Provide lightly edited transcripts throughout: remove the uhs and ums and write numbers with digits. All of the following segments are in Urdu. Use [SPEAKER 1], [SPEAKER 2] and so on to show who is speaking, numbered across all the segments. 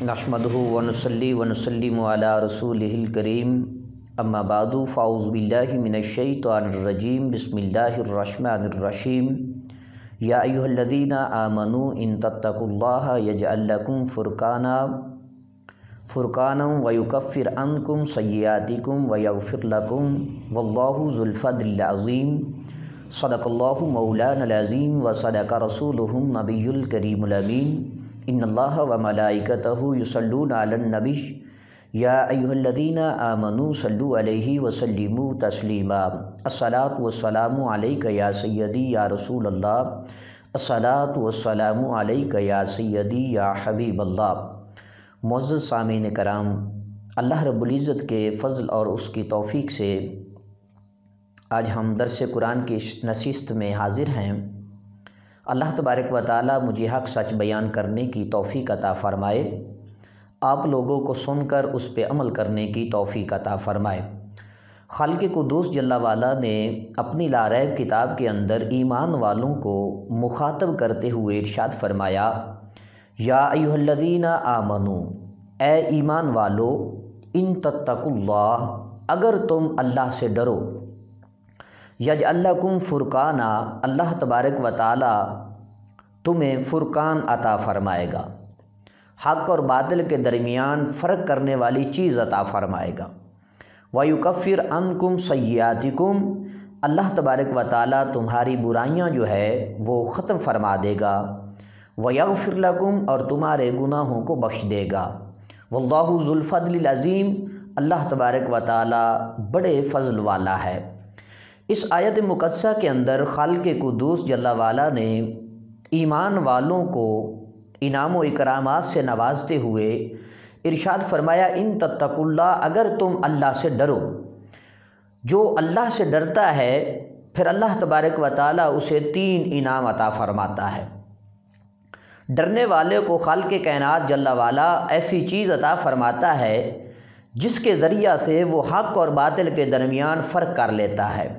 [SPEAKER 1] نحمدہ ونصلی ونسلم علی رسولہ الکریم اما بعد فاعوذ باللہ من الشیطان الرجیم بسم اللہ الرحمن الرحیم یا ایھا الذین آمنوا ان تتقوا اللہ یجعل لکم فرقانا ویکفر عنکم سیئاتکم ویغفر لکم واللہ ذو الفضل العظیم صدق اللہ مولانا العظیم وصدق رسولہ النبی الکریم الامین ان اللہ وملائکتہ یصلون علی النبی یا ایھا الذین آمنوا صلوا علیہ وسلموا تسلیما الصلاۃ والسلام علیک یا سیدی یا رسول اللہ الصلاۃ والسلام علیک یا سیدی یا حبیب اللہ۔ معزز سامعین کرام، اللہ رب العزت کے فضل اور اس کی توفیق سے آج ہم درس قرآن کی نشست میں حاضر ہیں۔ اللہ تبارک و تعالی مجھے حق سچ بیان کرنے کی توفیق عطا فرمائے، آپ لوگوں کو سن کر اس پہ عمل کرنے کی توفیق عطا فرمائے۔ خالق قدوس جل وعلا نے اپنی لا ریب کتاب کے اندر ایمان والوں کو مخاطب کرتے ہوئے ارشاد فرمایا، یا ایھا الذین آمنوا، اے ایمان والو، ان تتقوا اللہ، اگر تم اللہ سے ڈرو، یجعل لکم فرقانا، اللہ تبارک و تعالی تمہیں فرقان عطا فرمائے گا، حق اور باطل کے درمیان فرق کرنے والی چیز عطا فرمائے گا۔ وَيُكَفِّرْ عَنْكُمْ سَيِّئَاتِكُمْ، اللہ تبارک و تعالی تمہاری برائیاں جو ہے وہ ختم فرما دے گا۔ وَيَغْفِرْ لَكُمْ، اور تمہارے گناہوں کو بخش دے گا۔ وَاللَّهُ ذُو الْفَضْلِ الْعَظِيمِ، اللہ تبارک و تعالی بڑے فضل والا ہے۔ اس آیت مقدسہ کے اندر خالق قدوس جل وعلا نے ایمان والوں کو انعام و اکرامات سے نوازتے ہوئے ارشاد فرمایا، ان تتقوا اللہ، اگر تم اللہ سے ڈرو۔ جو اللہ سے ڈرتا ہے پھر اللہ تبارک و تعالی اسے 3 انعام عطا فرماتا ہے۔ ڈرنے والے کو خالق کائنات جل وعلا ایسی چیز عطا فرماتا ہے جس کے ذریعہ سے وہ حق اور باطل کے درمیان فرق کر لیتا ہے۔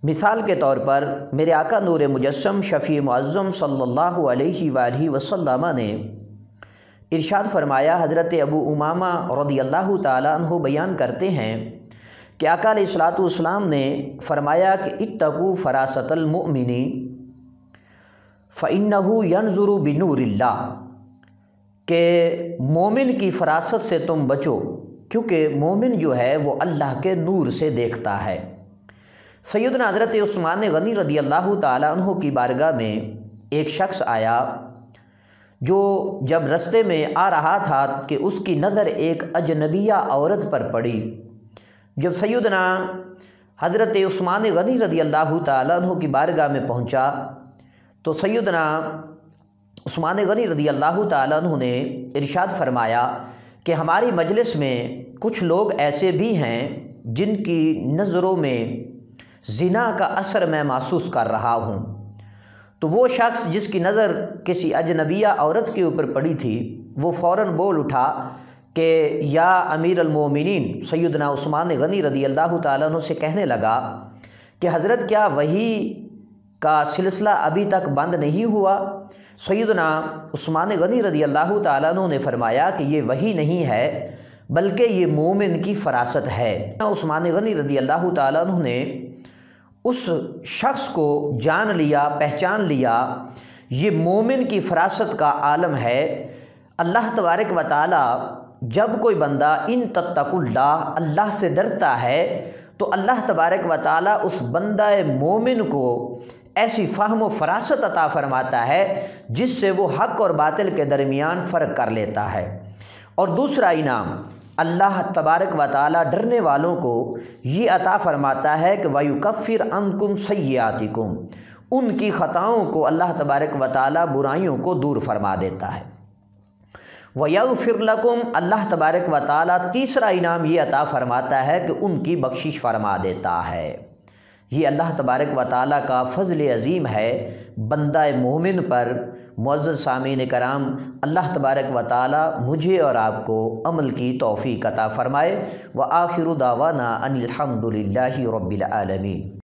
[SPEAKER 1] مثال کے طور پر میرے آقا نور مجسم شفیع معظم صلی اللہ علیہ وآلہ وسلم نے ارشاد فرمایا، حضرت ابو امامہ رضی اللہ تعالیٰ عنہ بیان کرتے ہیں کہ آقا علیہ الصلوۃ والسلام نے فرمایا کہ اتقوا فراست المؤمن فإنہ ینظر بنور اللہ، کہ مومن کی فراست سے تم بچو کیونکہ مومن جو ہے وہ اللہ کے نور سے دیکھتا ہے۔ سیدنا حضرت عثمان غنی رضی اللہ تعالیٰ عنہ کی بارگاہ میں ایک شخص آیا جو جب رستے میں آ رہا تھا کہ اس کی نظر ایک اجنبیہ عورت پر پڑی۔ جب سیدنا حضرت عثمان غنی رضی اللہ تعالیٰ عنہ کی بارگاہ میں پہنچا تو سیدنا عثمان غنی رضی اللہ تعالیٰ عنہ نے ارشاد فرمایا کہ ہماری مجلس میں کچھ لوگ ایسے بھی ہیں جن کی نظروں میں زنا کا اثر میں محسوس کر رہا ہوں۔ تو وہ شخص جس کی نظر کسی اجنبیہ عورت کے اوپر پڑی تھی وہ فوراً بول اٹھا کہ یا امیر المومنین، سیدنا عثمان غنی رضی اللہ تعالیٰ عنہ سے کہنے لگا کہ حضرت کیا وحی کا سلسلہ ابھی تک بند نہیں ہوا؟ سیدنا عثمان غنی رضی اللہ تعالیٰ عنہ نے فرمایا کہ یہ وحی نہیں ہے بلکہ یہ مومن کی فراست ہے۔ عثمان غنی رضی اللہ تعالیٰ عنہ نے اس شخص کو جان لیا، پہچان لیا، یہ مومن کی فراست کا عالم ہے۔ اللہ تبارک و تعالی جب کوئی بندہ ان تتقوا اللہ، اللہ سے ڈرتا ہے تو اللہ تبارک و تعالی اس بندہ مومن کو ایسی فہم و فراست عطا فرماتا ہے جس سے وہ حق اور باطل کے درمیان فرق کر لیتا ہے۔ اور دوسرا انعام اللہ تبارک و تعالی ڈرنے والوں کو یہ عطا فرماتا ہے کہ وَيُكَفِّرْ عَنْكُمْ سَيِّئَاتِكُمْ، ان کی خطاؤں کو اللہ تبارک و تعالی برائیوں کو دور فرما دیتا ہے۔ وَيَغْفِرْ لَكُمْ، اللہ تبارک و تعالی تیسرا انعام یہ عطا فرماتا ہے کہ ان کی بخشش فرما دیتا ہے۔ یہ اللہ تبارک و تعالی کا فضل عظیم ہے بندہ مومن پر۔ معزز سامعین کرام، اللہ تبارک و تعالی مجھے اور آپ کو عمل کی توفیق عطا فرمائے۔ وآخر دعوانا ان الحمد للہ رب العالمین۔